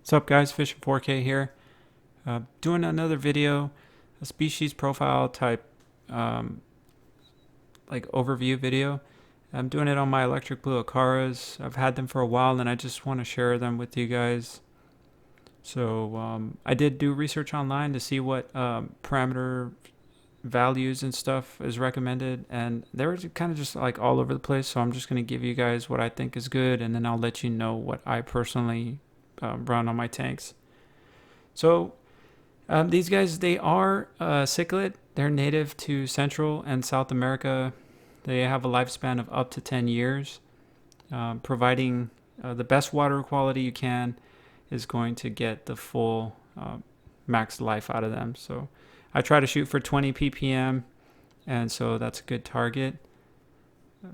What's up, guys? Fishing 4K here. Doing another video, a species profile type um, like overview video. I'm doing it on my electric blue Acaras. I've had them for a while and I just want to share them with you guys. So I did do research online to see what parameter values and stuff is recommended, and they were kind of just like all over the place. So I'm just going to give you guys what I think is good, and then I'll let you know what I personally run on my tanks. So these guys, they are cichlid. They're native to Central and South America. They have a lifespan of up to 10 years. Providing the best water quality you can is going to get the full max life out of them. So I try to shoot for 20 ppm, and so that's a good target.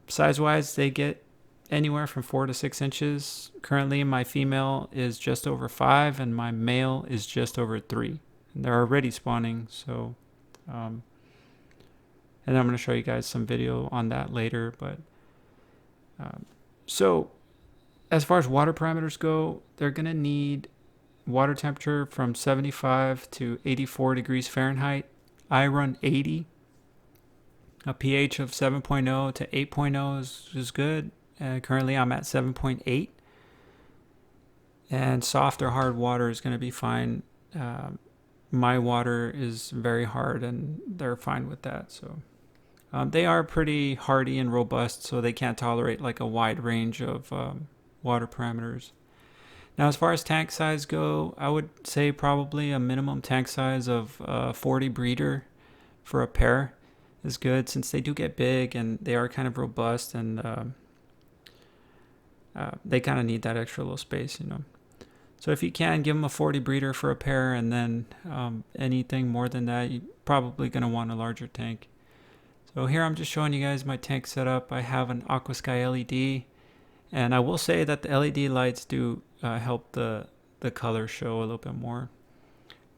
Size-wise, they get anywhere from 4 to 6 inches. Currently, my female is just over 5, and my male is just over 3. And they're already spawning, so and I'm going to show you guys some video on that later. But so as far as water parameters go, they're going to need water temperature from 75 to 84 degrees Fahrenheit. I run 80. A pH of 7.0 to 8.0 is good. Currently, I'm at 7.8. And soft or hard water is going to be fine. My water is very hard, and they're fine with that. So they are pretty hardy and robust, so they can't tolerate like a wide range of water parameters. Now, as far as tank size go, I would say probably a minimum tank size of 40 breeder for a pair is good, since they do get big and they are kind of robust, and they kind of need that extra little space, you know. So if you can, give them a 40 breeder for a pair, and then anything more than that, you're probably going to want a larger tank. So here I'm just showing you guys my tank setup. I have an Aquasky LED, and I will say that the LED lights do help the color show a little bit more.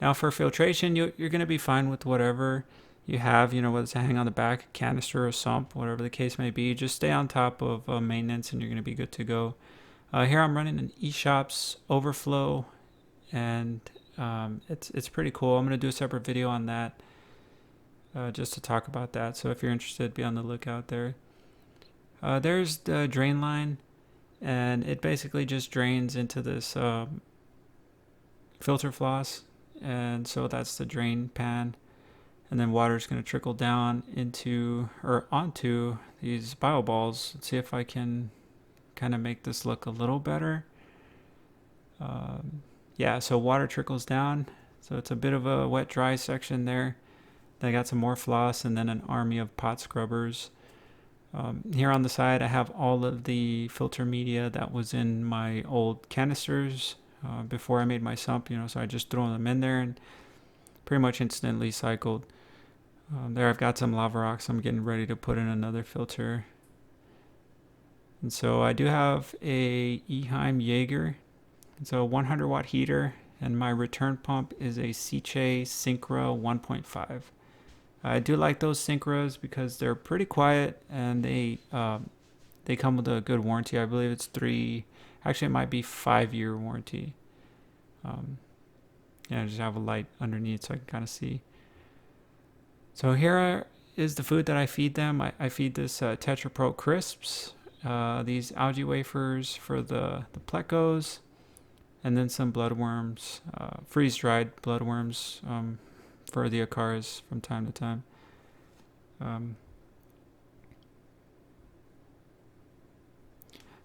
Now for filtration, you're going to be fine with whatever you have, you know, whether it's a hang on the back, a canister, or a sump, whatever the case may be. Just stay on top of maintenance, and you're going to be good to go. Here I'm running an eShops overflow, and it's pretty cool. I'm going to do a separate video on that just to talk about that. So if you're interested, be on the lookout there. There's the drain line, and it basically just drains into this filter floss, and so that's the drain pan, and then water is going to trickle down into or onto these bio balls. Let's see if I can kind of make this look a little better. Yeah, so water trickles down, so it's a bit of a wet dry section there. Then I got some more floss, and then an army of pot scrubbers. Here on the side, I have all of the filter media that was in my old canisters before I made my sump, you know, so I just throw them in there and pretty much instantly cycled. There I've got some lava rocks. I'm getting ready to put in another filter. And so I do have a Eheim Jaeger. It's a 100 watt heater, and my return pump is a Sicce Syncra 1.5. I do like those Syncras because they're pretty quiet, and they come with a good warranty. I believe it's actually it might be 5-year warranty. Yeah, I just have a light underneath so I can kind of see. So here is the food that I feed them. I feed this Tetra Pro crisps, these algae wafers for the plecos, and then some bloodworms, freeze-dried bloodworms for the Acaras from time to time.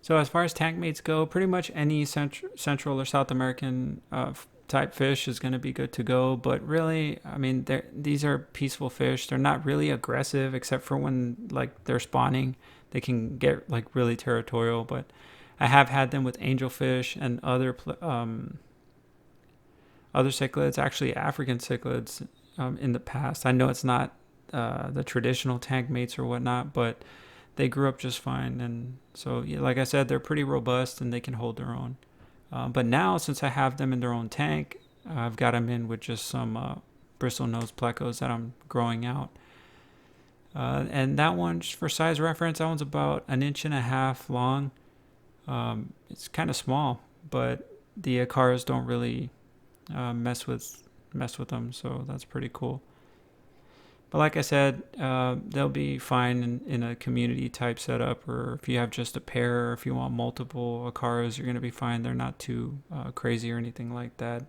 So as far as tank mates go, pretty much any Central or South American type fish is going to be good to go. But really, I mean, these are peaceful fish. They're not really aggressive, except for when like they're spawning. They can get like really territorial. But I have had them with angelfish and other cichlids, actually African cichlids, in the past. I know it's not the traditional tank mates or whatnot, but they grew up just fine. And so, yeah, like I said, they're pretty robust and they can hold their own. But now, since I have them in their own tank, I've got them in with just some bristlenose plecos that I'm growing out. And that one, just for size reference, that one's about 1.5 inches long. It's kind of small, but the Acaras don't really mess with them, so that's pretty cool. But like I said, they'll be fine in a community type setup, or if you have just a pair, or if you want multiple Acaras, you're going to be fine. They're not too crazy or anything like that.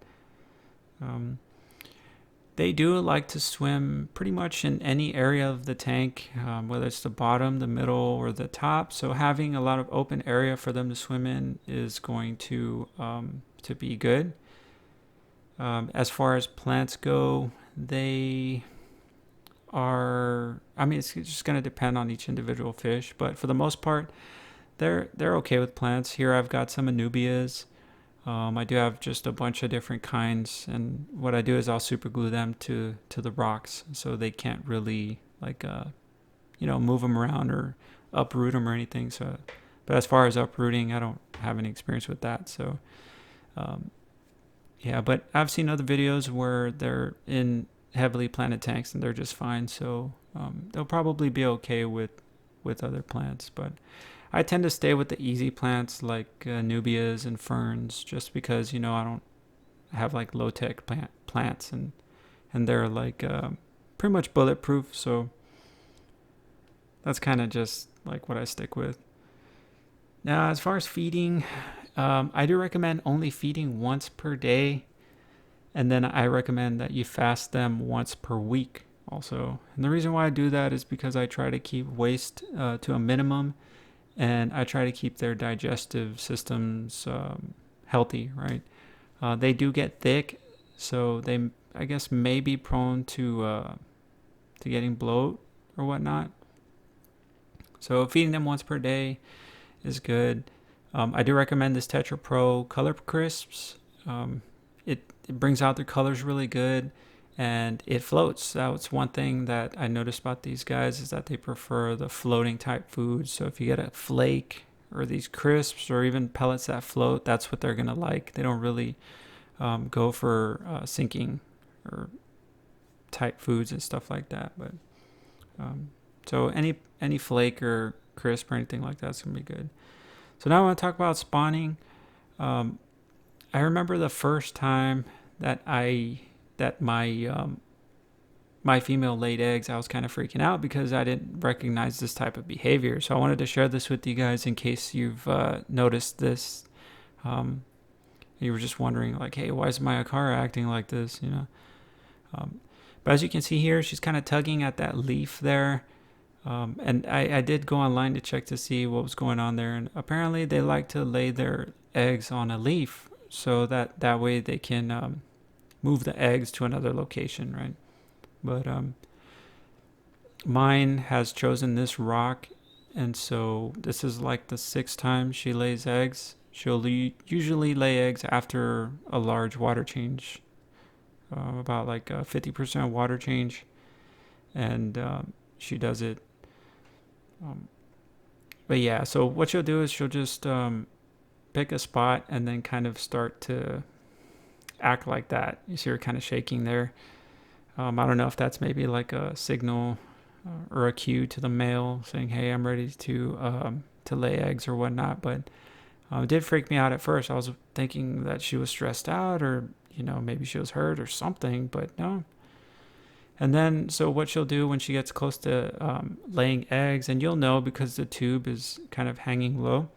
They do like to swim pretty much in any area of the tank, whether it's the bottom, the middle, or the top. So having a lot of open area for them to swim in is going to be good. As far as plants go, they are, I mean, it's just going to depend on each individual fish, but for the most part, they're okay with plants. Here I've got some anubias. I do have just a bunch of different kinds, and what I do is I'll super glue them to the rocks, so they can't really move them around or uproot them or anything. So, but as far as uprooting, I don't have any experience with that. So, yeah, but I've seen other videos where they're in heavily planted tanks and they're just fine. So they'll probably be okay with other plants, but I tend to stay with the easy plants like nubias and ferns, just because I don't have like low tech plants, and they're like pretty much bulletproof. So that's kind of just like what I stick with. Now, as far as feeding, I do recommend only feeding once per day. And then I recommend that you fast them once per week also. And the reason why I do that is because I try to keep waste to a minimum, and I try to keep their digestive systems healthy, right? They do get thick, so they, I guess, may be prone to getting bloat or whatnot. So feeding them once per day is good. I do recommend this Tetra Pro Color Crisps. It brings out their colors really good, and it floats. That's one thing that I noticed about these guys, is that they prefer the floating type foods. So if you get a flake or these crisps or even pellets that float, that's what they're going to like. They don't really go for sinking or type foods and stuff like that. But so any flake or crisp or anything like that's going to be good. So now I want to talk about spawning. I remember the first time that my female laid eggs, I was kind of freaking out because I didn't recognize this type of behavior. So I wanted to share this with you guys in case you've noticed this. You were just wondering, like, hey, why is my Acara acting like this? But as you can see here, she's kind of tugging at that leaf there. And I did go online to check to see what was going on there. And apparently they like to lay their eggs on a leaf, so that way they can move the eggs to another location, right? But mine has chosen this rock, and so this is like the 6th time she lays eggs. She'll usually lay eggs after a large water change, about like a 50% water change, and she does it. But yeah, so what she'll do is she'll just pick a spot and then kind of start to act like that. You see her kind of shaking there. I don't know if that's maybe like a signal or a cue to the male saying, hey, I'm ready to lay eggs or whatnot. But it did freak me out at first. I was thinking that she was stressed out, or maybe she was hurt or something, but no. And then, so what she'll do when she gets close to laying eggs, and you'll know because the tube is kind of hanging low,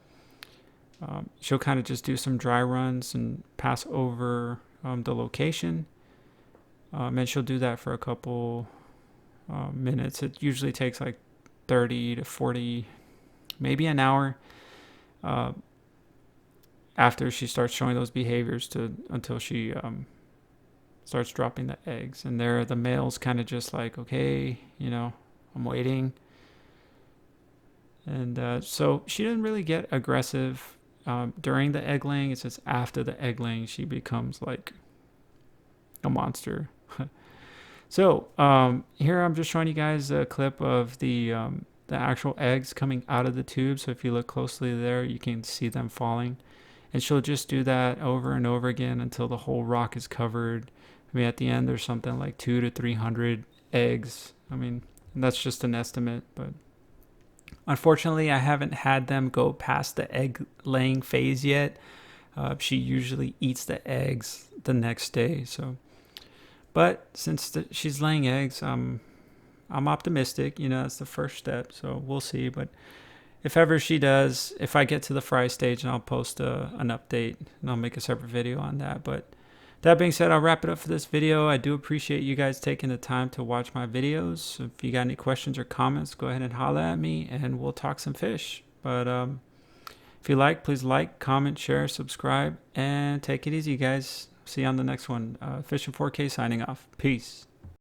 she'll kind of just do some dry runs and pass over the location. And she'll do that for a couple minutes. It usually takes like 30 to 40, maybe an hour after she starts showing those behaviors until she starts dropping the eggs. And there the male's kind of just like, okay, I'm waiting. And so she didn't really get aggressive during the egg laying. It's just after the egg laying she becomes like a monster. So here I'm just showing you guys a clip of the actual eggs coming out of the tube. So if you look closely there, you can see them falling. And she'll just do that over and over again until the whole rock is covered. I mean, at the end, there's something like 200 to 300 eggs. I mean, that's just an estimate, but unfortunately, I haven't had them go past the egg laying phase yet. She usually eats the eggs the next day. So, but since she's laying eggs, I'm optimistic. You know, that's the first step. So we'll see. But if ever she does, if I get to the fry stage, and I'll post an update and I'll make a separate video on that. But that being said, I'll wrap it up for this video. I do appreciate you guys taking the time to watch my videos. If you got any questions or comments, go ahead and holla at me and we'll talk some fish. But if you like, please like, comment, share, subscribe, and take it easy, guys. See you on the next one. Fishing 4K signing off. Peace.